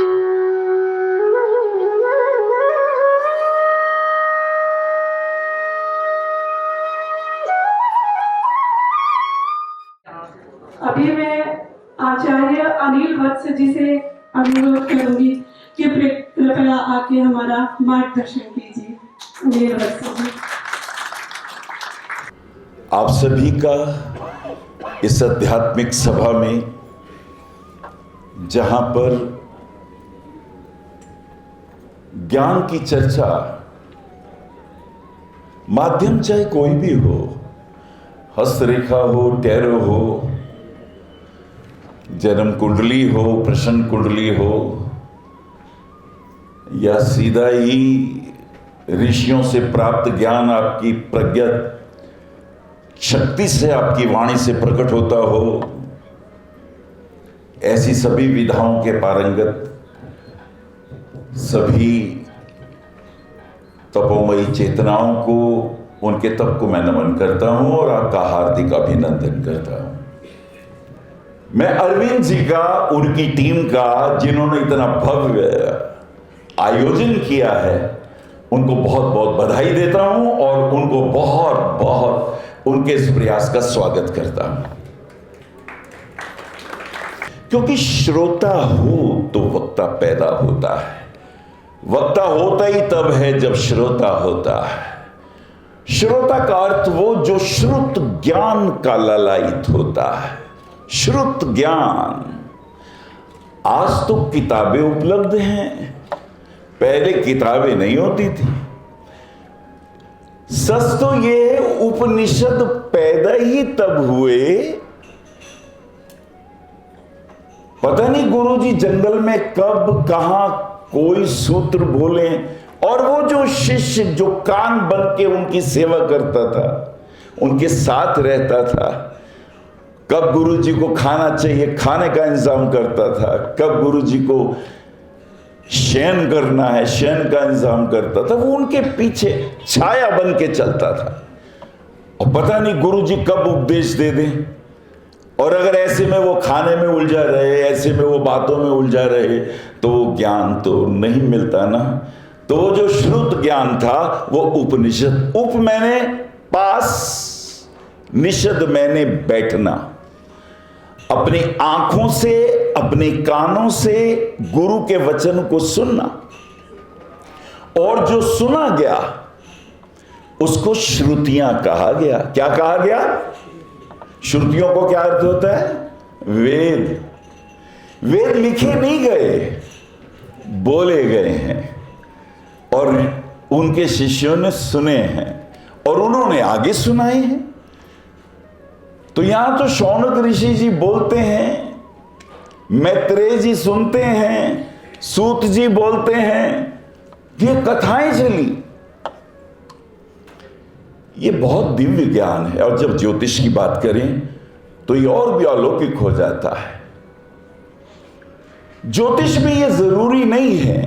अभी मैं आचार्य अनिल वत्स जी से अनुरोध करूंगी कि कृपया आके हमारा मार्गदर्शन कीजिए। अनिल वत्स जी। आप सभी का इस आध्यात्मिक सभा में, जहां पर ज्ञान की चर्चा, माध्यम चाहे कोई भी हो, हस्तरेखा हो, टैरो हो, जन्म कुंडली हो, प्रश्न कुंडली हो, या सीधा ही ऋषियों से प्राप्त ज्ञान आपकी प्रज्ञा शक्ति से, आपकी वाणी से प्रकट होता हो, ऐसी सभी विधाओं के पारंगत सभी तपोमयी चेतनाओं को, उनके तप को मैं नमन करता हूं और आपका हार्दिक अभिनंदन करता हूं। मैं अरविंद जी का, उनकी टीम का, जिन्होंने इतना भव्य आयोजन किया है, उनको बहुत बहुत बधाई देता हूं और उनको बहुत बहुत उनके इस प्रयास का स्वागत करता हूं। क्योंकि श्रोता हो तो वक्ता पैदा होता है। वक्ता होता ही तब है जब श्रोता होता है। श्रोता का अर्थ वो जो श्रुत ज्ञान का ललायित होता है। श्रुत ज्ञान। आज तो किताबें उपलब्ध हैं, पहले किताबें नहीं होती थी। सच तो ये उपनिषद पैदा ही तब हुए, पता नहीं गुरुजी जंगल में कब कहां कोई सूत्र बोले, और वो जो शिष्य जो कान बन के उनकी सेवा करता था, उनके साथ रहता था, कब गुरुजी को खाना चाहिए खाने का इंतजाम करता था, कब गुरुजी को शयन करना है शयन का इंतजाम करता था, वो उनके पीछे छाया बन के चलता था। और पता नहीं गुरुजी कब उपदेश दे दें, और अगर ऐसे में वो खाने में उलझा रहे, ऐसे में वो बातों में उलझा रहे, तो वो ज्ञान तो नहीं मिलता ना। तो वो जो श्रुत ज्ञान था वो उपनिषद, उप मैंने पास, निषद मैंने बैठना, अपनी आंखों से, अपने कानों से गुरु के वचन को सुनना, और जो सुना गया उसको श्रुतियां कहा गया। क्या कहा गया? श्रुतियों को क्या अर्थ होता है? वेद। वेद लिखे नहीं गए, बोले गए हैं, और उनके शिष्यों ने सुने हैं और उन्होंने आगे सुनाए हैं। तो यहां तो शौनक ऋषि जी बोलते हैं, मैत्रेय जी सुनते हैं, सूत जी बोलते हैं, ये कथाएं चली। ये बहुत दिव्य ज्ञान है। और जब ज्योतिष की बात करें तो ये और भी अलौकिक हो जाता है। ज्योतिष में ये जरूरी नहीं है,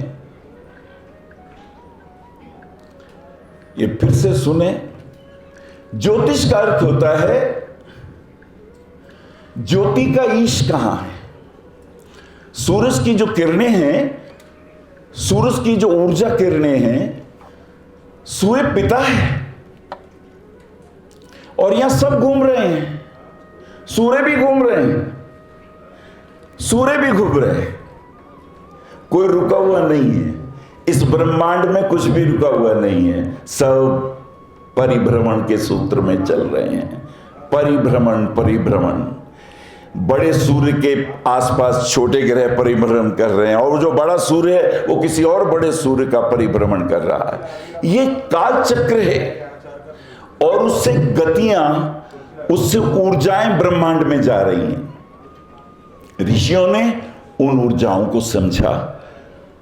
ये फिर से सुने। ज्योतिष का अर्थ होता है ज्योति का ईश कहां है। सूरज की जो किरणें हैं, सूरज की जो ऊर्जा किरणें हैं, सूर्य पिता है, और यहां सब घूम रहे हैं। सूर्य भी घूम रहे हैं, सूर्य भी घूम रहे हैं, कोई रुका हुआ नहीं है। इस ब्रह्मांड में कुछ भी रुका हुआ नहीं है, सब परिभ्रमण के सूत्र में चल रहे हैं। परिभ्रमण परिभ्रमण। बड़े सूर्य के आसपास छोटे ग्रह परिभ्रमण कर रहे हैं, और जो बड़ा सूर्य है वो किसी और बड़े सूर्य का परिभ्रमण कर रहा है। ये काल चक्र है, और उससे गतियां, उससे ऊर्जाएं ब्रह्मांड में जा रही हैं। ऋषियों ने उन ऊर्जाओं को समझा,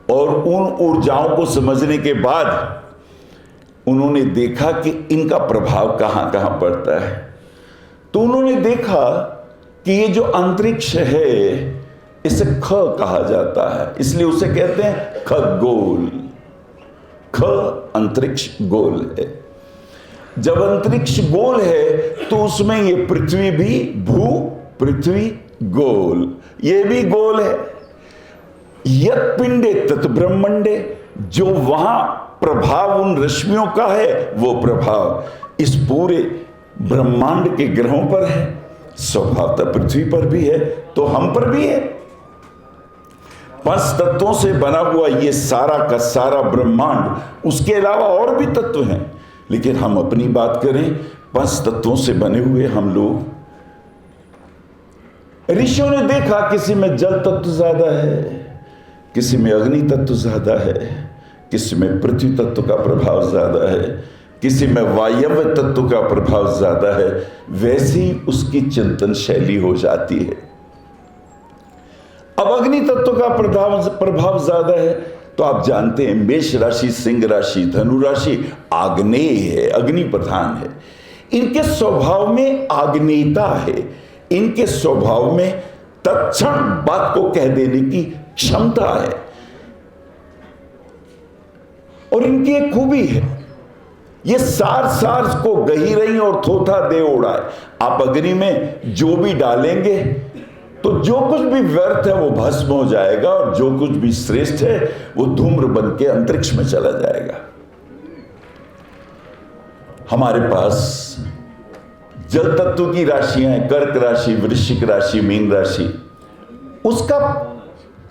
और उन ऊर्जाओं को समझने के बाद उन्होंने देखा कि इनका प्रभाव कहां कहां पड़ता है। तो उन्होंने देखा कि ये जो अंतरिक्ष है इसे ख कहा जाता है, इसलिए उसे कहते हैं खगोल। ख अंतरिक्ष गोल है। जब अंतरिक्ष गोल है तो उसमें ये पृथ्वी भी, भू पृथ्वी गोल, ये भी गोल है। यत् पिंडे तत् ब्रह्मंडे, जो वहां प्रभाव उन रश्मियों का है वो प्रभाव इस पूरे ब्रह्मांड के ग्रहों पर है, स्वभावतः पृथ्वी पर भी है तो हम पर भी है। 5 तत्वों से बना हुआ ये सारा का सारा ब्रह्मांड, उसके अलावा और भी तत्व हैं, लेकिन हम अपनी बात करें 5 तत्वों से बने हुए हम लोग। ऋषियों ने देखा किसी में जल तत्व ज्यादा है, किसी में अग्नि तत्व ज्यादा है, किसी में पृथ्वी तत्व का प्रभाव ज्यादा है, किसी में वायव्य तत्व का प्रभाव ज्यादा है। वैसी उसकी चिंतन शैली हो जाती है। अब अग्नि तत्व का प्रभाव ज्यादा है तो आप जानते हैं मेष राशि, सिंह राशि, धनु राशि आग्नेय है, अग्नि प्रधान है। इनके स्वभाव में आग्नेयता है, इनके स्वभाव में तत्क्षण बात को कह देने की क्षमता है और इनकी एक खूबी है, ये सार को गही रही और थोथा दे उड़ाए। आप अग्नि में जो भी डालेंगे तो जो कुछ भी व्यर्थ है वो भस्म हो जाएगा और जो कुछ भी श्रेष्ठ है वो धूम्र बन के अंतरिक्ष में चला जाएगा। हमारे पास जल तत्व की राशियां हैं, कर्क राशि, वृश्चिक राशि, मीन राशि। उसका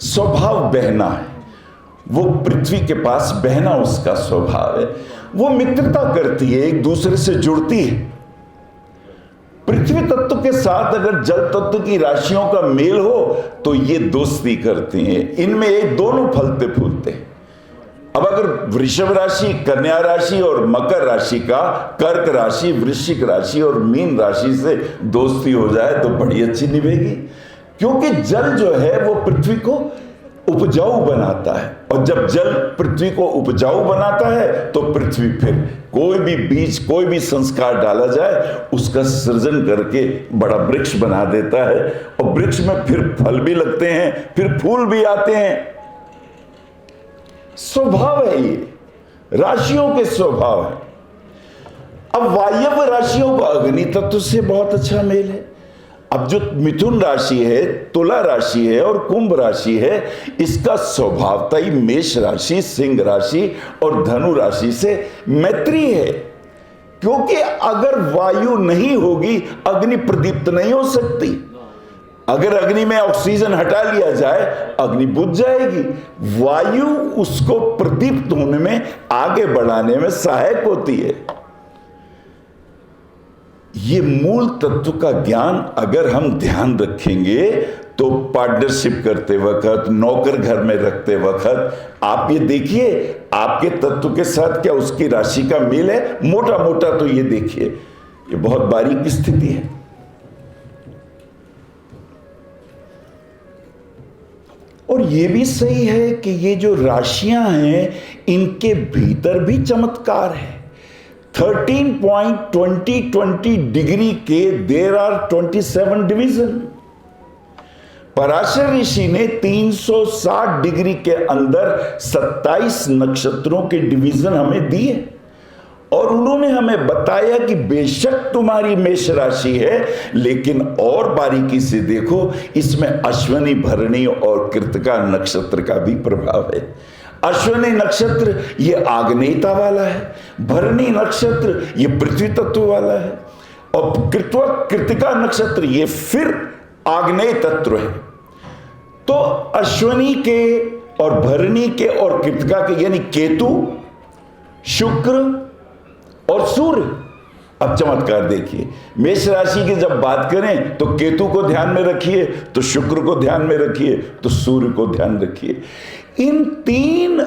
स्वभाव बहना है, वो पृथ्वी के पास बहना उसका स्वभाव है। वो मित्रता करती है, एक दूसरे से जुड़ती है। पृथ्वी तत्व के साथ अगर जल तत्व की राशियों का मेल हो तो ये दोस्ती करती हैं, इनमें एक दोनों फलते फूलते हैं। अब अगर वृषभ राशि, कन्या राशि और मकर राशि का कर्क राशि, वृश्चिक राशि और मीन राशि से दोस्ती हो जाए तो बड़ी अच्छी निभेगी, क्योंकि जल जो है वो पृथ्वी को उपजाऊ बनाता है और जब जल पृथ्वी को उपजाऊ बनाता है तो पृथ्वी फिर कोई भी बीज, कोई भी संस्कार डाला जाए उसका सृजन करके बड़ा वृक्ष बना देता है और वृक्ष में फिर फल भी लगते हैं, फिर फूल भी आते हैं। स्वभाव है ये, राशियों के स्वभाव है। अब वायव्य राशियों का अग्नि तत्व से बहुत अच्छा मेल है। अब जो मिथुन राशि है, तुला राशि है और कुंभ राशि है, इसका स्वभावतः ही मेष राशि, सिंह राशि और धनु राशि से मैत्री है, क्योंकि अगर वायु नहीं होगी अग्नि प्रदीप्त नहीं हो सकती। अगर अग्नि में ऑक्सीजन हटा लिया जाए अग्नि बुझ जाएगी। वायु उसको प्रदीप्त होने में, आगे बढ़ाने में सहायक होती है। ये मूल तत्व का ज्ञान अगर हम ध्यान रखेंगे तो पार्टनरशिप करते वक्त, नौकर घर में रखते वक्त आप ये देखिए आपके तत्व के साथ क्या उसकी राशि का मेल है। मोटा मोटा तो ये देखिए, ये बहुत बारीक स्थिति है। और ये भी सही है कि ये जो राशियां हैं इनके भीतर भी चमत्कार है। 13.20 डिग्री के देर आर 27 डिवीजन। पराशर ऋषि ने 360 डिग्री के अंदर 27 नक्षत्रों के डिवीजन हमें दिए और उन्होंने हमें बताया कि बेशक तुम्हारी मेष राशि है, लेकिन और बारीकी से देखो, इसमें अश्विनी, भरणी और कृतिका नक्षत्र का भी प्रभाव है। अश्विनी नक्षत्र ये आग्नेयता वाला है, भरणी नक्षत्र ये पृथ्वी तत्व वाला है और कृतिका नक्षत्र ये फिर आग्नेय तत्व है। तो अश्विनी के और भरणी के और कृतिका के यानी केतु, शुक्र और सूर्य। अब चमत्कार देखिए, मेष राशि की जब बात करें तो केतु को ध्यान में रखिए, तो शुक्र को ध्यान में रखिए, तो सूर्य को ध्यान रखिए। इन 3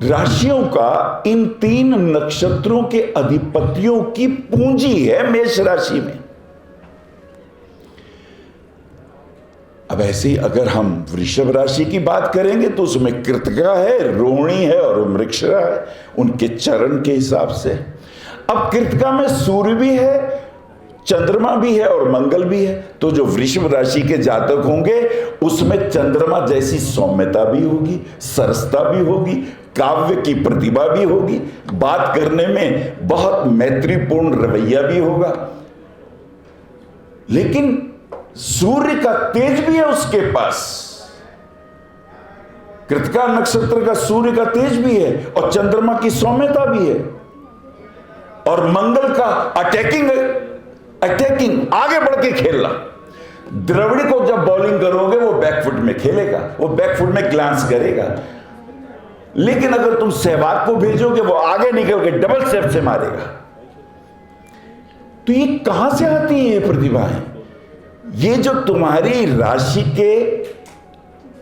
राशियों का, इन 3 नक्षत्रों के अधिपतियों की पूंजी है मेष राशि में। अब ऐसे ही अगर हम वृषभ राशि की बात करेंगे तो उसमें कृतिका है, रोहिणी है और मृगशिरा है, उनके चरण के हिसाब से। अब कृतिका में सूर्य भी है, चंद्रमा भी है और मंगल भी है। तो जो वृषभ राशि के जातक होंगे उसमें चंद्रमा जैसी सौम्यता भी होगी, सरसता भी होगी, काव्य की प्रतिभा भी होगी, बात करने में बहुत मैत्रीपूर्ण रवैया भी होगा। लेकिन सूर्य का तेज भी है उसके पास, कृतिका नक्षत्र का सूर्य का तेज भी है और चंद्रमा की सौम्यता भी है, और मंगल का अटैकिंग आगे बढ़ के खेलना। द्रविड़ को जब बॉलिंग करोगे वो बैकफुट में खेलेगा, वो बैकफुट में ग्लांस करेगा, लेकिन अगर तुम सहवाग को भेजोगे वो आगे निकल के डबल स्टेप से मारेगा। तो ये कहां से आती है ये प्रतिभाएं? ये जो तुम्हारी राशि के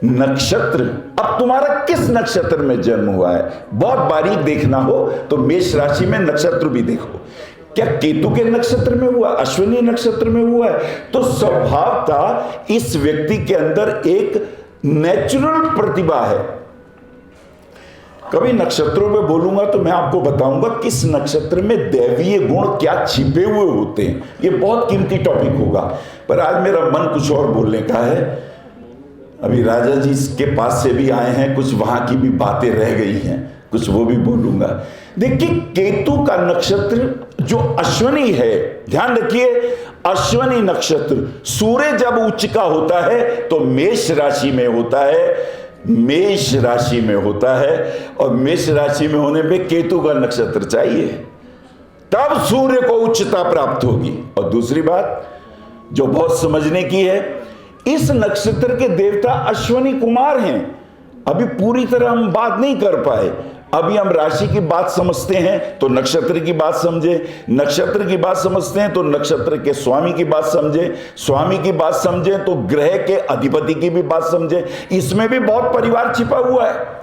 नक्षत्र, अब तुम्हारा किस नक्षत्र में जन्म हुआ है, बहुत बारीक देखना हो तो मेष राशि में नक्षत्र भी देखो। क्या केतु के नक्षत्र में हुआ, अश्विनी नक्षत्र में हुआ है, तो स्वभावतः इस व्यक्ति के अंदर एक नेचुरल प्रतिभा है। कभी नक्षत्रों पे बोलूंगा तो मैं आपको बताऊंगा किस नक्षत्र में दैवीय गुण क्या छिपे हुए होते हैं। ये बहुत कीमती टॉपिक होगा, पर आज मेरा मन कुछ और बोलने का है। अभी राजा जी के पास से भी आए हैं, कुछ वहां की भी बातें रह गई हैं, कुछ वो भी बोलूंगा। देखिए, केतु का नक्षत्र जो अश्विनी है, ध्यान रखिए, अश्विनी नक्षत्र सूर्य जब उच्च का होता है तो मेष राशि में होता है, मेष राशि में होता है, और मेष राशि में होने पे केतु का नक्षत्र चाहिए, तब सूर्य को उच्चता प्राप्त होगी। और दूसरी बात जो बहुत समझने की है, इस नक्षत्र के देवता अश्विनी कुमार हैं। अभी पूरी तरह हम बात नहीं कर पाए, अभी हम राशि की बात समझते हैं तो नक्षत्र की बात समझे, नक्षत्र की बात समझते हैं तो नक्षत्र के स्वामी की बात समझे, स्वामी की बात समझे तो ग्रह के अधिपति की भी बात समझे। इसमें भी बहुत परिवार छिपा हुआ है।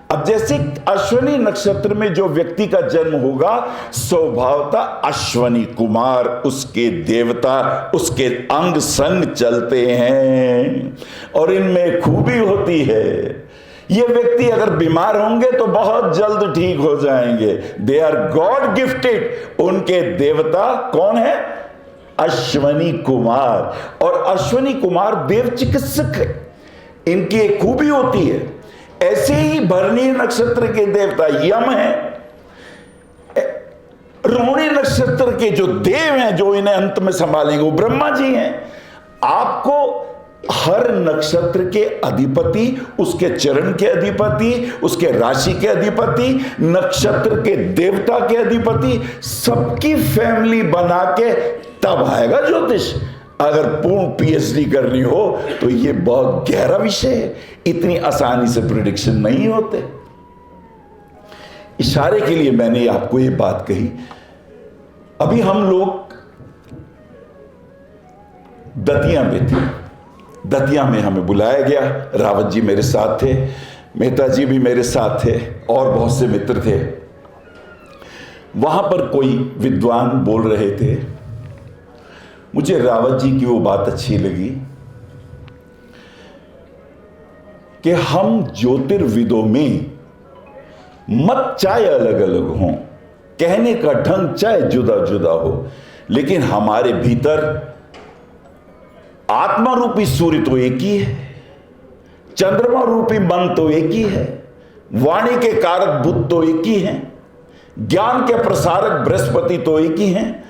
अब जैसे अश्विनी नक्षत्र में जो व्यक्ति का जन्म होगा, स्वभावतः अश्विनी कुमार, उसके देवता उसके अंग संग चलते हैं, और इनमें खूबी होती है। ये व्यक्ति अगर बीमार होंगे तो बहुत जल्द ठीक हो जाएंगे। They are god gifted. उनके देवता कौन है? अश्विनी कुमार। और अश्विनी कुमार देव चिकित्सक है, इनकी एक खूबी होती है। ऐसे ही भरणी नक्षत्र के देवता यम है। रोहिणी नक्षत्र के जो देव हैं, जो इन्हें अंत में संभालेंगे, वो ब्रह्मा जी हैं। आपको हर नक्षत्र के अधिपति, उसके चरण के अधिपति, उसके राशि के अधिपति, नक्षत्र के देवता के अधिपति, सबकी फैमिली बना के तब आएगा ज्योतिष। अगर पूर्ण पीएचडी करनी हो तो ये बहुत गहरा विषय है, इतनी आसानी से प्रिडिक्शन नहीं होते। इशारे के लिए मैंने आपको ये बात कही। अभी हम लोग दतिया में थे, दतिया में हमें बुलाया गया। रावत जी मेरे साथ थे, मेहता जी भी मेरे साथ थे, और बहुत से मित्र थे। वहां पर कोई विद्वान बोल रहे थे, मुझे रावत जी की वो बात अच्छी लगी कि हम ज्योतिर्विदों में मत चाहे अलग अलग हों, कहने का ढंग चाहे जुदा जुदा हो, लेकिन हमारे भीतर आत्मा रूपी सूर्य तो एक ही है, चंद्रमा रूपी मन तो एक ही है, वाणी के कारक बुध तो एक ही हैं, ज्ञान के प्रसारक बृहस्पति तो एक ही हैं,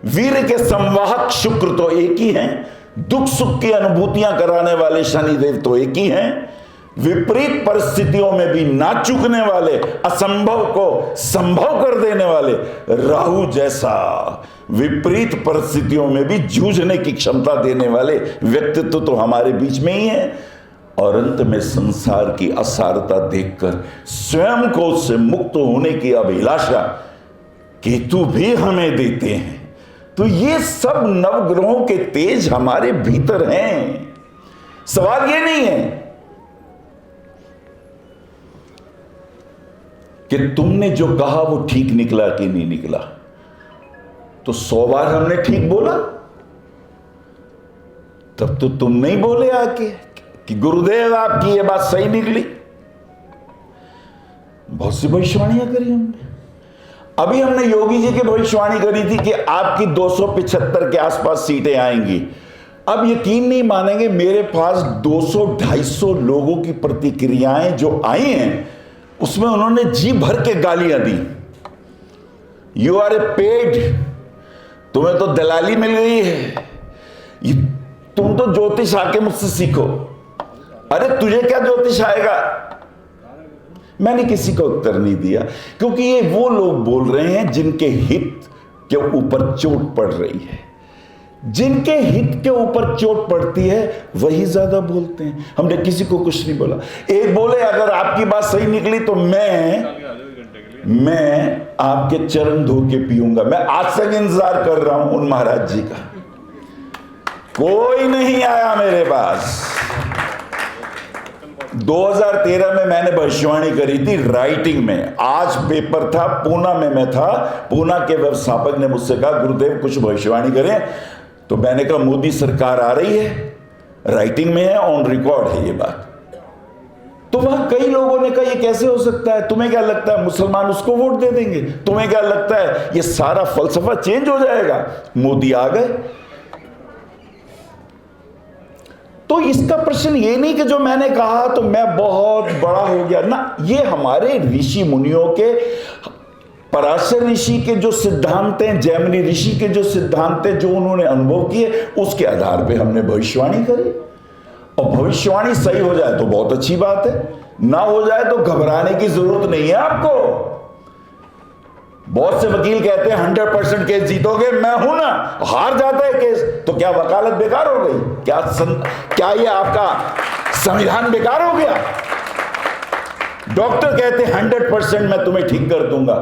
वीर के संवाहक शुक्र तो एक ही हैं, दुख सुख की अनुभूतियां कराने वाले शनिदेव तो एक ही हैं, विपरीत परिस्थितियों में भी ना चूकने वाले, असंभव को संभव कर देने वाले राहु जैसा विपरीत परिस्थितियों में भी जूझने की क्षमता देने वाले व्यक्तित्व तो हमारे बीच में ही है। और अंत में संसार की असारता देखकर स्वयं को उससे मुक्त होने की अभिलाषा केतु भी हमें देते हैं। तो ये सब नवग्रहों के तेज हमारे भीतर हैं। सवाल ये नहीं है कि तुमने जो कहा वो ठीक निकला कि नहीं निकला। तो 100 बार हमने ठीक बोला, तब तो तुम नहीं बोले आके कि गुरुदेव आपकी ये बात सही निकली। बहुत सी भविष्यवाणियां करी हमने। अभी हमने योगी जी की भविष्यवाणी करी थी कि आपकी 275 के आसपास सीटें आएंगी। अब यकीन नहीं मानेंगे, मेरे पास 200-250 लोगों की प्रतिक्रियाएं जो आई हैं, उसमें उन्होंने जी भर के गालियां दी। यू आर ए पेड, तुम्हें तो दलाली मिल गई है, तुम तो ज्योतिष आके मुझसे सीखो। अरे तुझे क्या ज्योतिष आएगा, मैंने किसी को उत्तर नहीं दिया, क्योंकि ये वो लोग बोल रहे हैं जिनके हित के ऊपर चोट पड़ रही है। जिनके हित के ऊपर चोट पड़ती है वही ज्यादा बोलते हैं। हमने किसी को कुछ नहीं बोला। एक बोले अगर आपकी बात सही निकली तो मैं आपके चरण धो के पीऊंगा। मैं आज तक इंतजार कर रहा हूं उन महाराज जी का, कोई नहीं आया मेरे पास। 2013 में मैंने भविष्यवाणी करी थी राइटिंग में। आज पेपर था, पूना में मैं था। पूना के व्यवस्थापक ने मुझसे कहा गुरुदेव कुछ भविष्यवाणी करें, तो मैंने कहा मोदी सरकार आ रही है, राइटिंग में है, ऑन रिकॉर्ड है ये बात। तो वहां कई लोगों ने कहा ये कैसे हो सकता है, तुम्हें क्या लगता है मुसलमान उसको वोट दे देंगे, तुम्हें क्या लगता है ये सारा फलसफा चेंज हो जाएगा। मोदी आ गए। तो इसका प्रश्न ये नहीं कि जो मैंने कहा तो मैं बहुत बड़ा हो गया ना। ये हमारे ऋषि मुनियों के, पराशर ऋषि के जो सिद्धांत हैं, जैमिनी ऋषि के जो सिद्धांत हैं, जो उन्होंने अनुभव किए, उसके आधार पे हमने भविष्यवाणी करी। और भविष्यवाणी सही हो जाए तो बहुत अच्छी बात है, ना हो जाए तो घबराने की जरूरत नहीं है आपको। बहुत से वकील कहते हैं 100% केस जीतोगे, मैं हूं ना। हार जाता है केस तो क्या वकालत बेकार हो गई? क्या ये आपका संविधान बेकार हो गया? डॉक्टर कहते हैं 100% मैं तुम्हें ठीक कर दूंगा,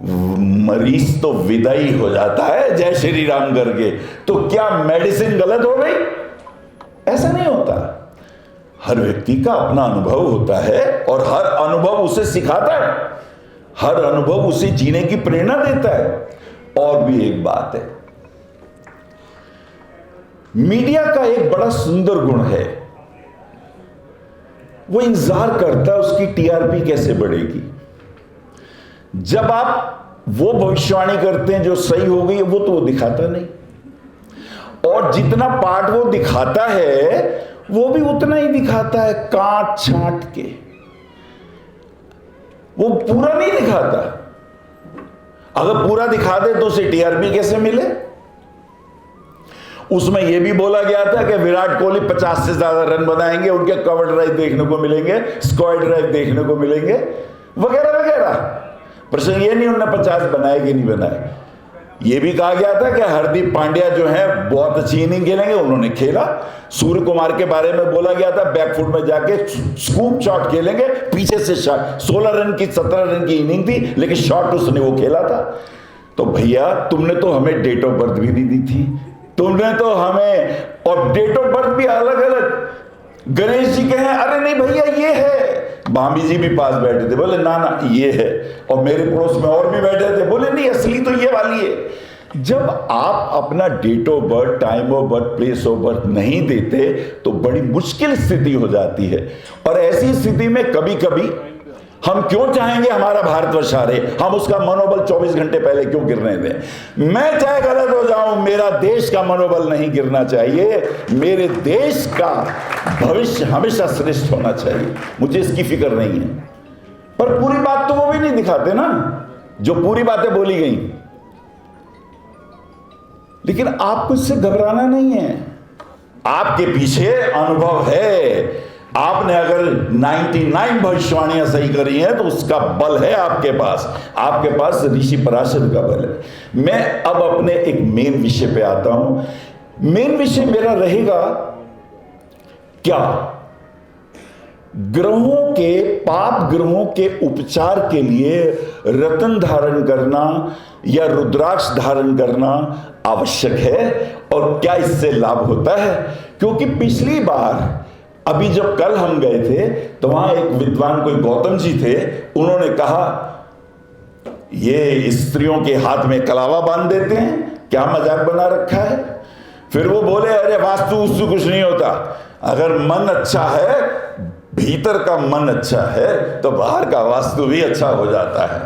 मरीज तो विदाई हो जाता है जय श्री राम करके। तो क्या मेडिसिन गलत हो गई? ऐसा नहीं होता। हर व्यक्ति का अपना अनुभव होता है और हर अनुभव उसे सिखाता है, हर अनुभव उसे जीने की प्रेरणा देता है। और भी एक बात है, मीडिया का एक बड़ा सुंदर गुण है, वो इंतजार करता है उसकी टीआरपी कैसे बढ़ेगी। जब आप वो भविष्यवाणी करते हैं जो सही हो गई, वो तो वो दिखाता नहीं, और जितना पार्ट वो दिखाता है वो भी उतना ही दिखाता है काट छांट के, वो पूरा नहीं दिखाता। अगर पूरा दिखा दे तो उसे टीआरपी कैसे मिले? उसमें यह भी बोला गया था कि विराट कोहली 50 से ज्यादा रन बनाएंगे, उनके कवर ड्राइव देखने को मिलेंगे, स्क्वायर ड्राइव देखने को मिलेंगे, वगैरह वगैरह। प्रश्न ये नहीं उन्होंने 50 बनाए कि नहीं बनाए। यह भी कहा गया था कि हरदीप पांड्या जो है बहुत अच्छी इनिंग खेलेंगे, उन्होंने खेला। सूर्य कुमार के बारे में बोला गया था बैकफुट में जाके स्कूप शॉट खेलेंगे, पीछे से शॉट। 16 रन की 17 रन की इनिंग थी, लेकिन शॉट उसने वो खेला था। तो भैया तुमने तो हमें डेट ऑफ बर्थ भी नहीं दी थी, तुमने तो हमें, और डेट ऑफ बर्थ भी अलग अलग। गणेश जी कहे अरे नहीं भैया ये है, भाभी जी भी पास बैठे थे, बोले ना ना ये है, और मेरे पड़ोस में और भी बैठे थे, बोले नहीं असली तो ये वाली है। जब आप अपना date of birth, time of birth, place of birth नहीं देते तो बड़ी मुश्किल स्थिति हो जाती है। और ऐसी स्थिति में कभी कभी हम क्यों चाहेंगे हमारा भारतवर्ष हारे, हम उसका मनोबल 24 घंटे पहले क्यों गिरने दें? मैं चाहे गलत हो जाऊं, मेरा देश का मनोबल नहीं गिरना चाहिए, मेरे देश का भविष्य हमेशा श्रेष्ठ होना चाहिए, मुझे इसकी फिक्र नहीं है। पर पूरी बात तो वो भी नहीं दिखाते ना, जो पूरी बातें बोली गई। लेकिन आपको इससे घबराना नहीं है, आपके पीछे अनुभव है। आपने अगर 99 भविष्यवाणियां सही करी हैं तो उसका बल है आपके पास ऋषि पराशर का बल है। मैं अब अपने एक मेन विषय पे आता हूं। मेन विषय मेरा रहेगा क्या? ग्रहों के, पाप ग्रहों के उपचार के लिए रत्न धारण करना या रुद्राक्ष धारण करना आवश्यक है, और क्या इससे लाभ होता है? क्योंकि पिछली बार, अभी जब कल हम गए थे तो वहां एक विद्वान कोई गौतम जी थे, उन्होंने कहा ये स्त्रियों के हाथ में कलावा बांध देते हैं, क्या मजाक बना रखा है। फिर वो बोले अरे वास्तु उससे कुछ नहीं होता, अगर मन अच्छा है, भीतर का मन अच्छा है तो बाहर का वास्तु भी अच्छा हो जाता है।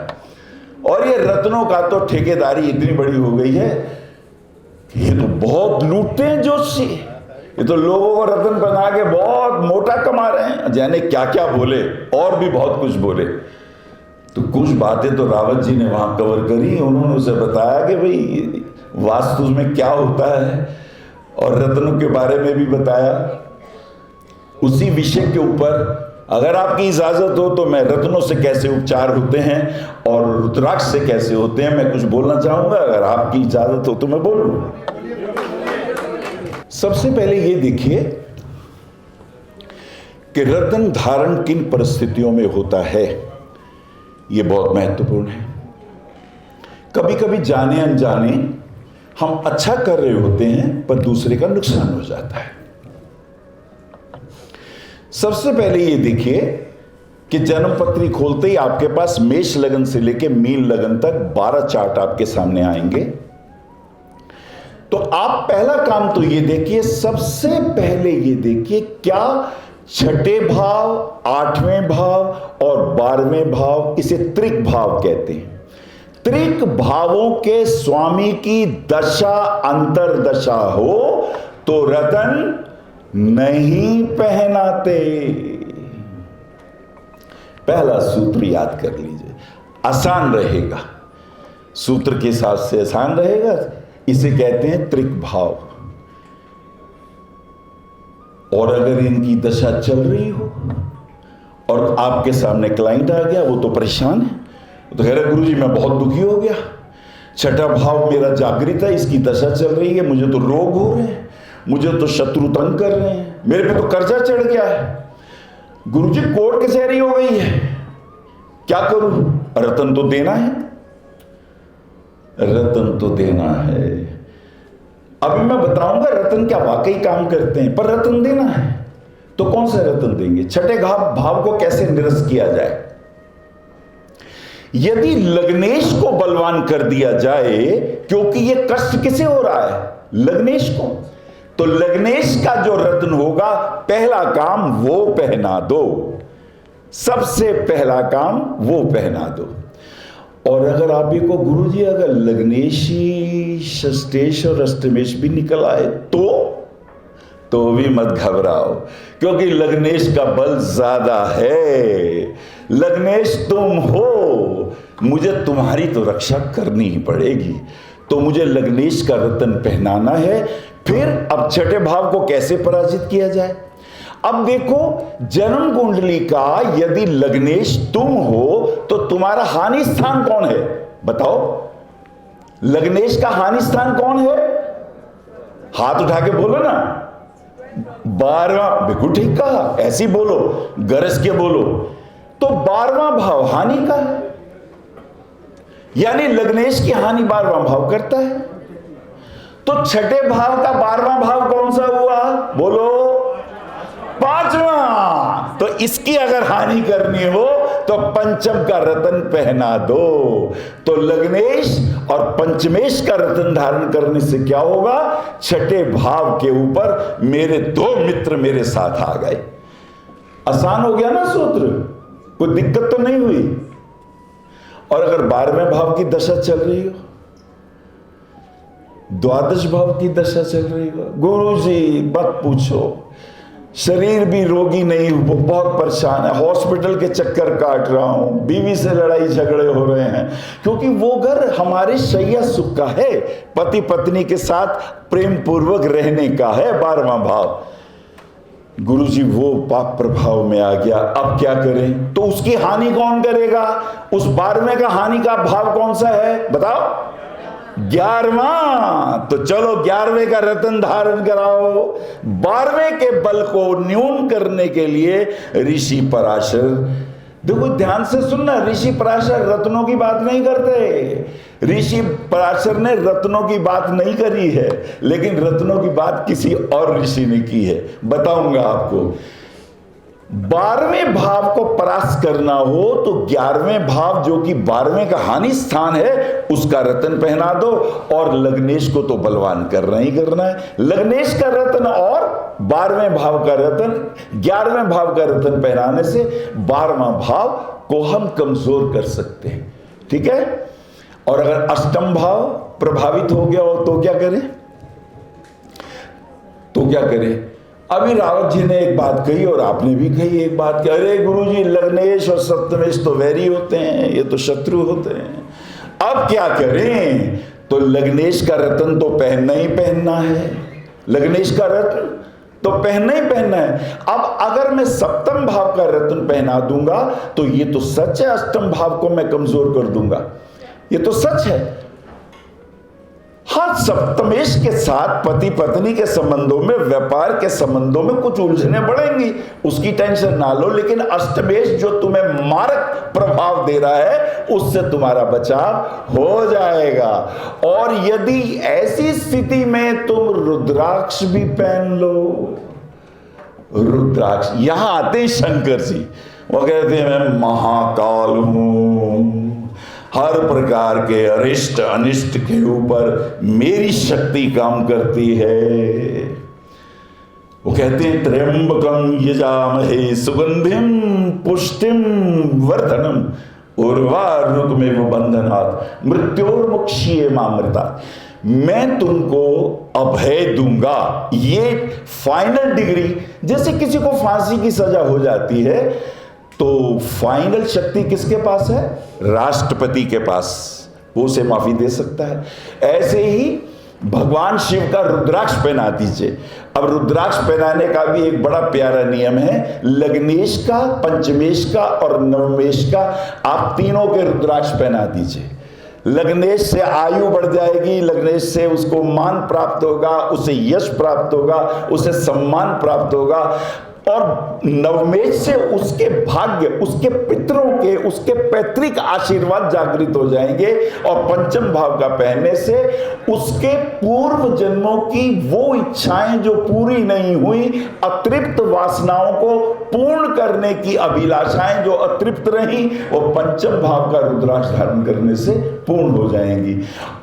और ये रत्नों का तो ठेकेदारी इतनी बड़ी हो गई है, ये तो बहुत लूटते हैं जोशी, ये तो लोगों को रत्न बना के बहुत मोटा कमा रहे हैं। जाने क्या क्या बोले, और भी बहुत कुछ बोले। तो कुछ बातें तो रावत जी ने वहां कवर करी, उन्होंने उसे बताया कि भाई वास्तु में क्या होता है, और रत्नों के बारे में भी बताया। उसी विषय के ऊपर अगर आपकी इजाजत हो तो मैं रत्नों से कैसे उपचार होते हैं और रुद्राक्ष से कैसे होते हैं मैं कुछ बोलना चाहूंगा। अगर आपकी इजाजत हो तो मैं बोलूंगा। सबसे पहले ये देखिए कि रत्न धारण किन परिस्थितियों में होता है, यह बहुत महत्वपूर्ण है। कभी कभी जाने अनजाने हम अच्छा कर रहे होते हैं पर दूसरे का नुकसान हो जाता है। सबसे पहले ये देखिए कि जन्म पत्री खोलते ही आपके पास मेष लगन से लेकर मीन लगन तक 12 चार्ट आपके सामने आएंगे। तो आप पहला काम तो ये देखिए, सबसे पहले ये देखिए क्या छठे भाव, 8वें भाव और 12वें भाव, इसे त्रिक भाव कहते हैं। त्रिक भावों के स्वामी की दशा अंतरदशा हो तो रतन नहीं पहनाते। पहला सूत्र याद कर लीजिए, आसान रहेगा, सूत्र के हिसाब से आसान रहेगा। इसे कहते हैं त्रिक भाव। और अगर इनकी दशा चल रही हो और आपके सामने क्लाइंट आ गया, वो तो परेशान है, तो कह रहे गुरुजी मैं बहुत दुखी हो गया, छठा भाव मेरा जागृत है, इसकी दशा चल रही है, मुझे तो रोग हो रहे हैं, मुझे तो शत्रु तंग कर रहे हैं, मेरे पे तो कर्जा चढ़ गया है, गुरुजी कोर्ट कचहरी हो गई है, क्या करूं? रतन तो देना है, रतन तो देना है। अभी मैं बताऊंगा रतन क्या वाकई काम करते हैं, पर रतन देना है तो कौन सा रतन देंगे? छठे भाव को कैसे निरस्त किया जाए? यदि लग्नेश को बलवान कर दिया जाए, क्योंकि यह कष्ट किसे हो रहा है? लग्नेश को। तो लग्नेश का जो रत्न होगा, पहला काम वो पहना दो, सबसे पहला काम वो पहना दो। और अगर आप ही को गुरुजी अगर लग्नेशी, षष्ठेश और अष्टमेश भी निकल आए तो भी मत घबराओ, क्योंकि लग्नेश का बल ज्यादा है। लग्नेश तुम हो, मुझे तुम्हारी तो रक्षा करनी ही पड़ेगी, तो मुझे लग्नेश का रत्न पहनाना है। फिर अब छठे भाव को कैसे पराजित किया जाए? अब देखो, जन्म कुंडली का यदि लग्नेश तुम हो तो तुम्हारा हानि स्थान कौन है? बताओ, लग्नेश का हानि स्थान कौन है? हाथ उठा के बोलो ना। 12वां, बिल्कुल ठीक कहा, ऐसी बोलो, गरज के बोलो। तो 12वां भाव हानि का है, यानी लग्नेश की हानि 12वां भाव करता है। तो छठे भाव का 12वां भाव कौन सा हुआ? बोलो, 5वां। तो इसकी अगर हानि करनी हो तो पंचम का रतन पहना दो। तो लग्नेश और पंचमेश का रतन धारण करने से क्या होगा? छठे भाव के ऊपर मेरे 2 मित्र मेरे साथ आ गए। आसान हो गया ना सूत्र, कोई दिक्कत तो नहीं हुई। और अगर 12वें भाव की दशा चल रही हो, 12 भाव की दशा चल रही हो, गुरुजी मत पूछो, शरीर भी रोगी नहीं, बहुत परेशान है, हॉस्पिटल के चक्कर काट रहा हूं, बीवी से लड़ाई झगड़े हो रहे हैं, क्योंकि वो घर हमारे शैया सुख का है, पति पत्नी के साथ प्रेम पूर्वक रहने का है 12वां भाव। गुरुजी वो पाप प्रभाव में आ गया, अब क्या करें? तो उसकी हानि कौन करेगा? उस 12वें का हानि का भाव कौन सा है बताओ? 11वां। तो चलो 11वें का रतन धारण कराओ। 12वें के बल को न्यून करने के लिए ऋषि पराशर, देखो ध्यान से सुनना, ऋषि पराशर रत्नों की बात नहीं करते। ऋषि पराशर ने रत्नों की बात नहीं करी है, लेकिन रत्नों की बात किसी और ऋषि ने की है, बताऊंगा आपको। 12वें भाव को परास्त करना हो तो 11वें भाव जो कि 12वें का हानि स्थान है, उसका रतन पहना दो। और लग्नेश को तो बलवान करना ही करना है। लग्नेश का रतन और 12वें भाव का रतन, 11वें भाव का रतन पहनाने से 12वां भाव को हम कमजोर कर सकते हैं, ठीक है। और अगर अष्टम भाव प्रभावित हो गया हो तो क्या करें? तो क्या करें? अभी रावत जी ने एक बात कही और आपने भी कही एक बात कि अरे गुरुजी लग्नेश और सप्तमेश तो वैरी होते हैं, ये तो शत्रु होते हैं, अब क्या करें? तो लग्नेश का रतन तो पहनना ही पहनना है। लग्नेश का रत्न तो पहनना ही पहनना है। अब अगर मैं सप्तम भाव का रत्न पहना दूंगा तो ये तो सच है अष्टम भाव को मैं कमजोर कर दूंगा, ये तो सच है। हाँ, सप्तमेश के साथ पति पत्नी के संबंधों में, व्यापार के संबंधों में कुछ उलझने बढ़ेंगी, उसकी टेंशन ना लो, लेकिन अष्टमेश जो तुम्हें मारक प्रभाव दे रहा है उससे तुम्हारा बचाव हो जाएगा। और यदि ऐसी स्थिति में तुम रुद्राक्ष भी पहन लो, रुद्राक्ष, यहां आते हैं शंकर जी, वो कहते हैं मैं महाकाल हूं, हर प्रकार के अरिष्ट अनिष्ट के ऊपर मेरी शक्ति काम करती है। वो कहते हैं त्र्यंबकं यजामहे सुगंधिम पुष्टिम वर्धनम उर्वारुकमेव बंधनात् मृत्योर्मुक्षीयमामृतात्। मैं तुमको अभय दूंगा। ये फाइनल डिग्री, जैसे किसी को फांसी की सजा हो जाती है तो फाइनल शक्ति किसके पास है? राष्ट्रपति के पास, वो उसे माफी दे सकता है। ऐसे ही भगवान शिव का रुद्राक्ष पहना दीजिए। अब रुद्राक्ष पहनाने का भी एक बड़ा प्यारा नियम है, लग्नेश का, पंचमेश का और नवमेश का आप तीनों के रुद्राक्ष पहना दीजिए। लग्नेश से आयु बढ़ जाएगी, लग्नेश से उसको मान प्राप्त होगा, उसे यश प्राप्त होगा, उसे सम्मान प्राप्त होगा, और नवमेश से उसके भाग्य, उसके पितरों के, उसके पैतृक आशीर्वाद जागृत हो जाएंगे। और पंचम भाव का पहनने से उसके पूर्व जन्मों की वो इच्छाएं जो पूरी नहीं हुई, अतृप्त वासनाओं को पूर्ण करने की अभिलाषाएं जो अतृप्त रही, वो पंचम भाव का रुद्राक्ष धारण करने से पूर्ण हो जाएंगी।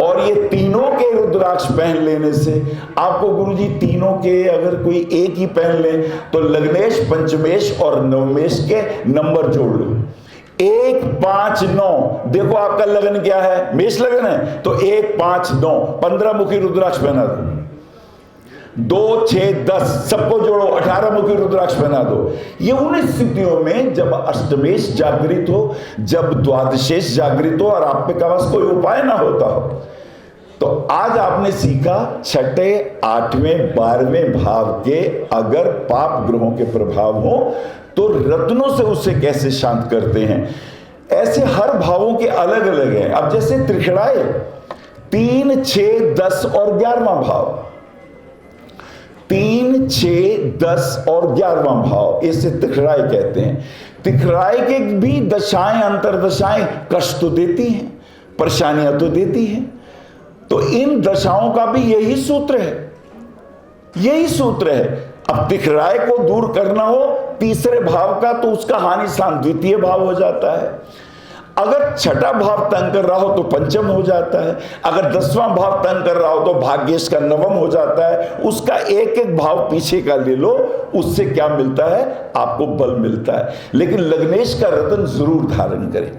और ये तीनों के रुद्राक्ष पहन लेने से आपको गुरुजी तीनों के अगर कोई एक ही पहन ले तो लग्नेश, पंचमेश और नवमेश के नंबर जोड़ लो, 1 5 9। देखो आपका लगन क्या है, मेष लगन है तो 1 5 9 15 मुखी रुद्राक्ष पहना दो। 2 6 10 सबको जोड़ो, 18 मुखी रुद्राक्ष पहना दो। ये उन स्थितियों में जब अष्टमेश जागृत हो, जब द्वादशेश जागृत हो और आप पे पास कोई उपाय ना होता हो। तो आज आपने सीखा छठे, 8वें, 12वें भाव के अगर पाप ग्रहों के प्रभाव हो तो रत्नों से उसे कैसे शांत करते हैं। ऐसे हर भावों के अलग अलग हैं। अब जैसे त्रिखड़ाए 3 6 10 और 11वां भाव, 3 6 10 और 11वां भाव, इसे त्रिखड़ाए कहते हैं। त्रिखड़ाए के भी दशाएं, अंतरदशाएं कष्ट तो देती हैं, परेशानियां तो देती हैं। तो इन दशाओं का भी यही सूत्र है, यही सूत्र है। अब त्रिखड़ाए को दूर करना हो तीसरे भाव का तो उसका हानि स्थान द्वितीय भाव हो जाता है। अगर छठा भाव तंग कर रहा हो तो पंचम हो जाता है। अगर 10वां भाव तंग कर रहा हो तो भाग्येश का नवम हो जाता है। उसका एक एक भाव पीछे का ले लो, उससे क्या मिलता है? आपको बल मिलता है। लेकिन लग्नेश का रत्न जरूर धारण करें।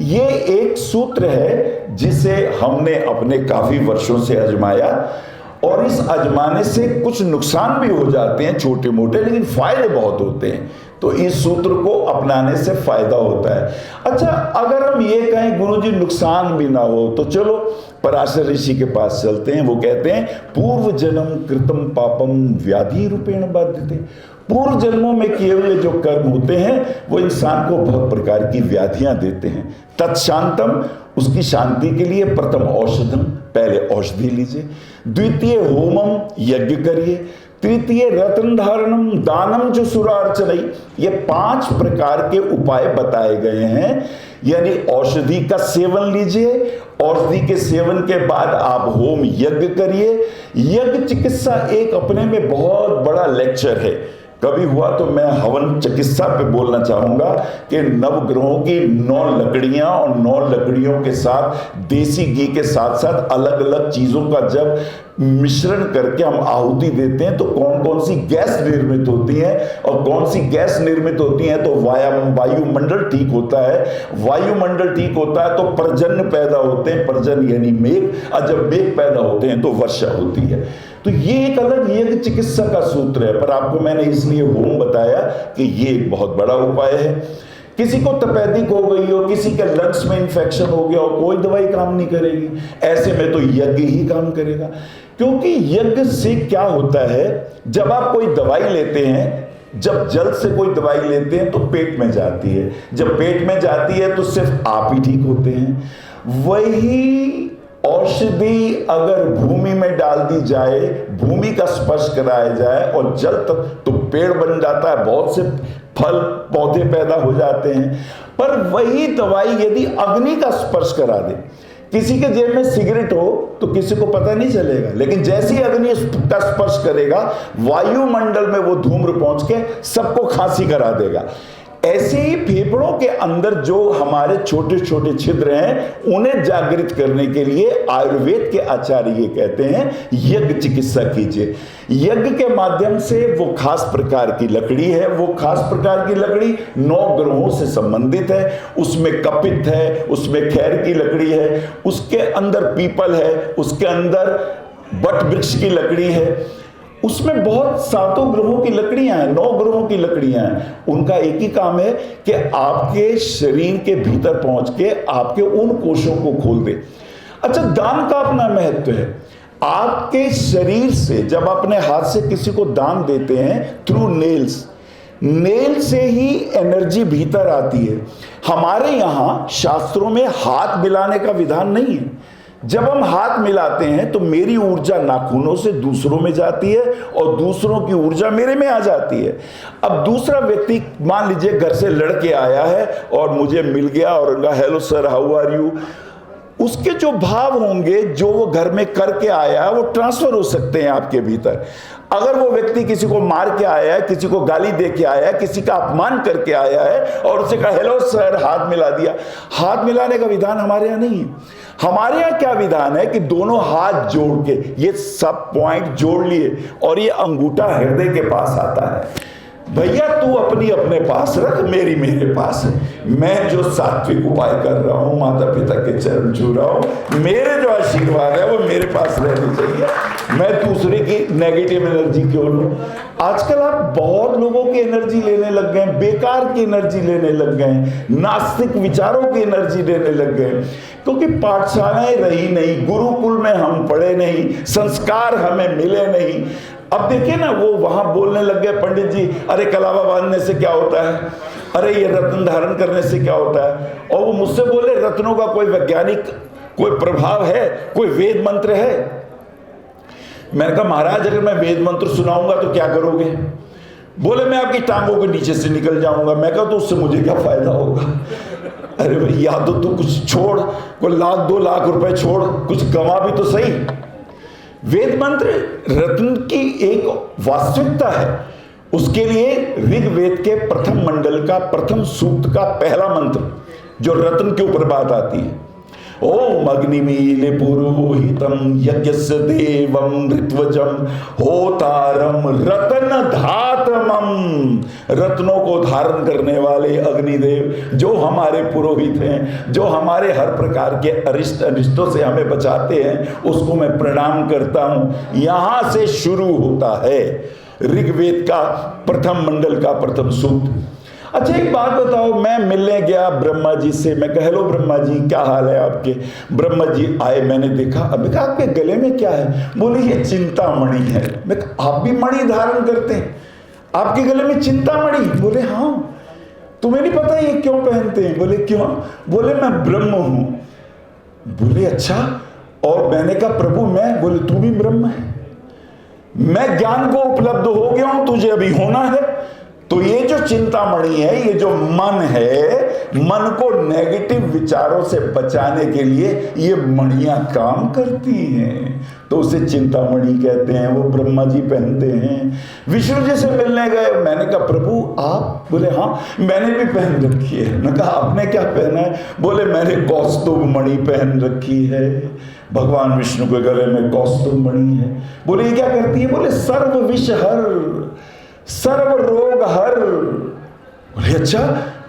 ये एक सूत्र है जिसे हमने अपने काफी वर्षों से आजमाया, और इस आजमाने से कुछ नुकसान भी हो जाते हैं छोटे मोटे, लेकिन फायदे बहुत होते हैं। तो इस सूत्र को अपनाने से फायदा होता है। अच्छा, अगर हम ये कहें गुरुजी नुकसान भी ना हो तो चलो पराशर ऋषि के पास चलते हैं। वो कहते हैं पूर्व जन्म कृतम पापम व्याधि रूपेण बाध्यते। पूर्व जन्मों में किए हुए जो कर्म होते हैं वो इंसान को बहुत प्रकार की व्याधियां देते हैं। तत्शांतम, उसकी शांति के लिए प्रथम औषधम, पहले औषधि लीजिए। द्वितीय होमम, यज्ञ करिए। तृतीय रत्न धारणम, दानम जो सुरार्चनई। ये 5 प्रकार के उपाय बताए गए हैं। यानी औषधि का सेवन लीजिए, औषधि के सेवन के बाद आप होम यज्ञ करिए। यज्ञ चिकित्सा एक अपने में बहुत बड़ा लेक्चर है। कभी हुआ तो मैं हवन चिकित्सा पे बोलना चाहूंगा कि नवग्रहों की 9 लकड़ियां और 9 लकड़ियों के साथ देसी घी के साथ साथ अलग अलग चीजों का जब मिश्रण करके हम आहुति देते हैं तो कौन कौन सी गैस निर्मित होती है, और कौन सी गैस निर्मित होती है तो वायुमंडल ठीक होता है। वायुमंडल ठीक होता है तो पर्जन्य पैदा होते हैं, पर्जन्य यानी मेघ, और जब मेघ पैदा होते हैं तो वर्षा होती है। तो ये एक अलग यज्ञ चिकित्सा का सूत्र है, पर आपको मैंने इसलिए होम बताया कि ये एक बहुत बड़ा उपाय है। किसी को तपेदिक हो गई हो, किसी के लंग्स में इंफेक्शन हो गया हो, कोई दवाई काम नहीं करेगी। ऐसे में तो यज्ञ ही काम करेगा। क्योंकि यज्ञ से क्या होता है, जब आप कोई दवाई लेते हैं, जब जल से कोई दवाई लेते हैं तो पेट में जाती है, जब पेट में जाती है तो सिर्फ आप ही ठीक होते हैं। वही औषधि अगर भूमि में डाल दी जाए, भूमि का स्पर्श कराया जाए और जल तक, तो पेड़ बन जाता है, बहुत से फल पौधे पैदा हो जाते हैं। पर वही दवाई यदि अग्नि का स्पर्श करा दे, किसी के जेब में सिगरेट हो तो किसी को पता नहीं चलेगा, लेकिन जैसी अग्नि का स्पर्श करेगा, वायुमंडल में वो धूम्र पहुंच के सबको खांसी करा देगा। ऐसे ही फेफड़ों के अंदर जो हमारे छोटे छोटे छिद्र हैं, उन्हें जागृत करने के लिए आयुर्वेद के आचार्य ये कहते हैं यज्ञ चिकित्सा कीजिए। यज्ञ के माध्यम से वो खास प्रकार की लकड़ी है, वो खास प्रकार की लकड़ी 9 ग्रहों से संबंधित है। उसमें कपित है, उसमें खैर की लकड़ी है, उसके अंदर पीपल है, उसके अंदर बट वृक्ष की लकड़ी है, उसमें बहुत 7 ग्रहों की लकड़ियां हैं, 9 ग्रहों की लकड़ियां हैं। उनका एक ही काम है कि आपके शरीर के भीतर पहुंच के आपके उन कोषों को खोल दे। अच्छा, दान का अपना महत्व है। आपके शरीर से जब अपने हाथ से किसी को दान देते हैं थ्रू नेल्स, नेल से ही एनर्जी भीतर आती है। हमारे यहां शास्त्रों में हाथ मिलाने का विधान नहीं है। जब हम हाथ मिलाते हैं तो मेरी ऊर्जा नाखूनों से दूसरों में जाती है और दूसरों की ऊर्जा मेरे में आ जाती है। अब दूसरा व्यक्ति मान लीजिए घर से लड़के आया है और मुझे मिल गया और उनका hello sir, how are you, उसके जो भाव होंगे जो वो घर में करके आया है वो ट्रांसफर हो सकते हैं आपके भीतर। अगर वो व्यक्ति किसी को मार के आया है, किसी को गाली दे के आया है, किसी का अपमान करके आया है और उसे कहा हेलो सर, हाथ मिला दिया, हाथ मिलाने का विधान हमारे यहाँ नहीं है। हमारे यहाँ क्या विधान है कि दोनों हाथ जोड़ के ये सब पॉइंट जोड़ लिए और ये अंगूठा हृदय के पास आता है। भैया तू अपनी अपने पास रख, मेरी मेरे पास है। मैं जो सात्विक उपाय कर रहा हूं, माता पिता के चरण छू रहा हूं, मेरे जो आशीर्वाद है वो मेरे पास रहने चाहिए। मैं दूसरे की नेगेटिव एनर्जी क्यों लूं? आजकल आप बहुत लोगों की एनर्जी लेने लग गए, बेकार की एनर्जी लेने लग गए, नास्तिक विचारों की एनर्जी लेने लग गए, क्योंकि पाठशालाएं रही नहीं, गुरुकुल में हम पढ़े नहीं, संस्कार हमें मिले नहीं। अब देखिए ना, वो वहां बोलने लग गए पंडित जी, अरे कलावा बांधने से क्या होता है, अरे ये रत्न धारण करने से क्या होता है। और वो मुझसे बोले रत्नों का कोई वैज्ञानिक कोई प्रभाव है, कोई वेद मंत्र है। मैंने कहा महाराज अगर मैं वेद मंत्र सुनाऊंगा तो क्या करोगे? बोले मैं आपकी टांगों के नीचे से निकल जाऊंगा। मैं कहा तो उससे मुझे क्या फायदा होगा? अरे भाई या तो तू कुछ छोड़, कोई 1-2 लाख रुपए छोड़, कुछ कमा भी तो सही। वेद मंत्र रत्न की एक वास्तविकता है। उसके लिए ऋग्वेद के प्रथम मंडल का प्रथम सूक्त का पहला मंत्र जो रत्न के ऊपर बात आती है, ओम अग्निमीले पुरोहितम यज्ञस्य देवम ऋत्वजम होतारम रत्न धातमम। रत्नों को धारण करने वाले अग्निदेव जो हमारे पुरोहित हैं, जो हमारे हर प्रकार के अरिष्ट अनिष्टों से हमें बचाते हैं, उसको मैं प्रणाम करता हूं। यहां से शुरू होता है ऋग्वेद का प्रथम मंडल का प्रथम सूक्त। अच्छा एक बात बताओ, मैं मिलने गया ब्रह्मा जी से, मैं कह हेलो ब्रह्मा जी क्या हाल है आपके? ब्रह्मा जी आए, मैंने देखा, अभी कहा आपके गले में क्या है? बोले ये चिंतामणि है। मैं कहा आप भी मणि धारण करते हैं, आपके गले में चिंतामणि? बोले हाँ। तुम्हें नहीं पता ये क्यों पहनते हैं? बोले क्यों? बोले मैं ब्रह्म हूं। बोले अच्छा, और मैंने कहा प्रभु मैं? बोले तू भी ब्रह्म है, मैं ज्ञान को उपलब्ध हो गया हूं, तुझे अभी होना है। तो ये जो चिंतामणि है, ये जो मन है, मन को नेगेटिव विचारों से बचाने के लिए ये मणियां काम करती हैं, तो उसे चिंतामणि कहते हैं। वो ब्रह्मा जी पहनते हैं। विष्णु जी से मिलने गए, मैंने कहा प्रभु आप? बोले हाँ मैंने भी पहन रखी है। मैंने कहा आपने क्या पहना है? बोले मैंने कौस्तुभ मणि पहन रखी है। भगवान विष्णु के गले में कौस्तुभ मणि है। बोले ये क्या करती है? बोले सर्व विष हर, सर्व रोग हर। बोले अच्छा।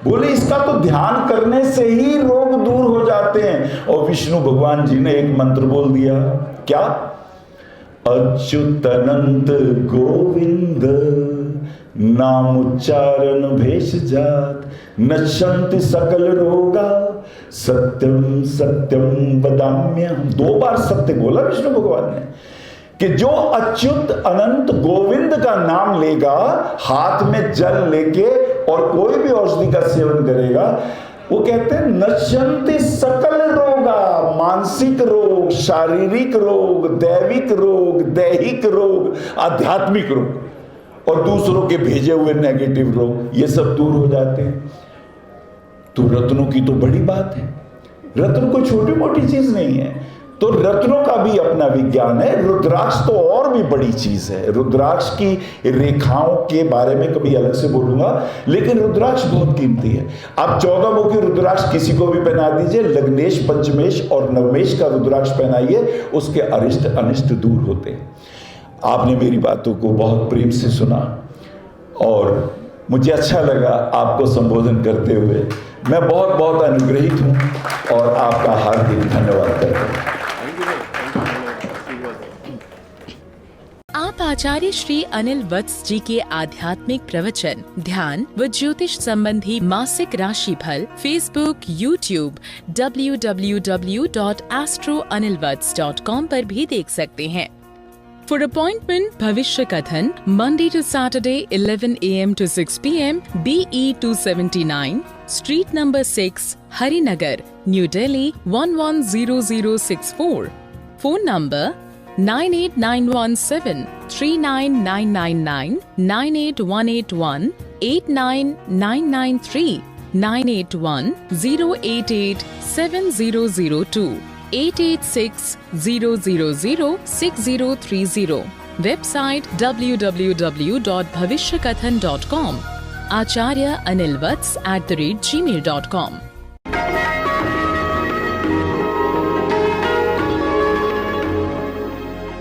बोले इसका तो ध्यान करने से ही रोग दूर हो जाते हैं। और विष्णु भगवान जी ने एक मंत्र बोल दिया, क्या? अच्युत अनंत गोविंद नाम उच्चारण भेष जात नश्यन्ति सकल रोगा सत्यम सत्यम वदाम्यहम्। 2 बार सत्य बोला विष्णु भगवान ने। कि जो अच्युत अनंत गोविंद का नाम लेगा, हाथ में जल लेके और कोई भी औषधि का सेवन करेगा, वो कहते हैं नश्यन्ति सकल रोगा, मानसिक रोग, शारीरिक रोग, दैविक रोग, दैहिक रोग, आध्यात्मिक रोग और दूसरों के भेजे हुए नेगेटिव रोग, ये सब दूर हो जाते हैं। तो रत्नों की तो बड़ी बात है, रत्न कोई छोटी मोटी चीज नहीं है। तो रत्नों का भी अपना विज्ञान है। रुद्राक्ष तो और भी बड़ी चीज है। रुद्राक्ष की रेखाओं के बारे में कभी अलग से बोलूंगा, लेकिन रुद्राक्ष बहुत कीमती है। आप 14 मुखी रुद्राक्ष किसी को भी पहना दीजिए, लग्नेश, पंचमेश और नवमेश का रुद्राक्ष पहनाइए, उसके अरिष्ट अनिष्ट दूर होते हैं। आपने मेरी बातों को बहुत प्रेम से सुना और मुझे अच्छा लगा आपको संबोधन करते हुए। मैं बहुत बहुत अनुग्रहित हूं और आपका हार्दिक धन्यवाद करता हूं। आप आचार्य श्री अनिल वत्स जी के आध्यात्मिक प्रवचन, ध्यान व ज्योतिष संबंधी मासिक राशिफल फेसबुक, यूट्यूब, www.astroanilvats.com पर भी देख सकते हैं। For appointment, Bhavishya Kathan, Monday to Saturday, 11 a.m. to 6 p.m., BE 279, Street number 6, Harinagar, New Delhi 110064. Phone number 98917 39999 98181 89993 981 088 7002 886-000-6030. Website www.bhavishyakathan.com. Acharya Anil Vats @gmail.com.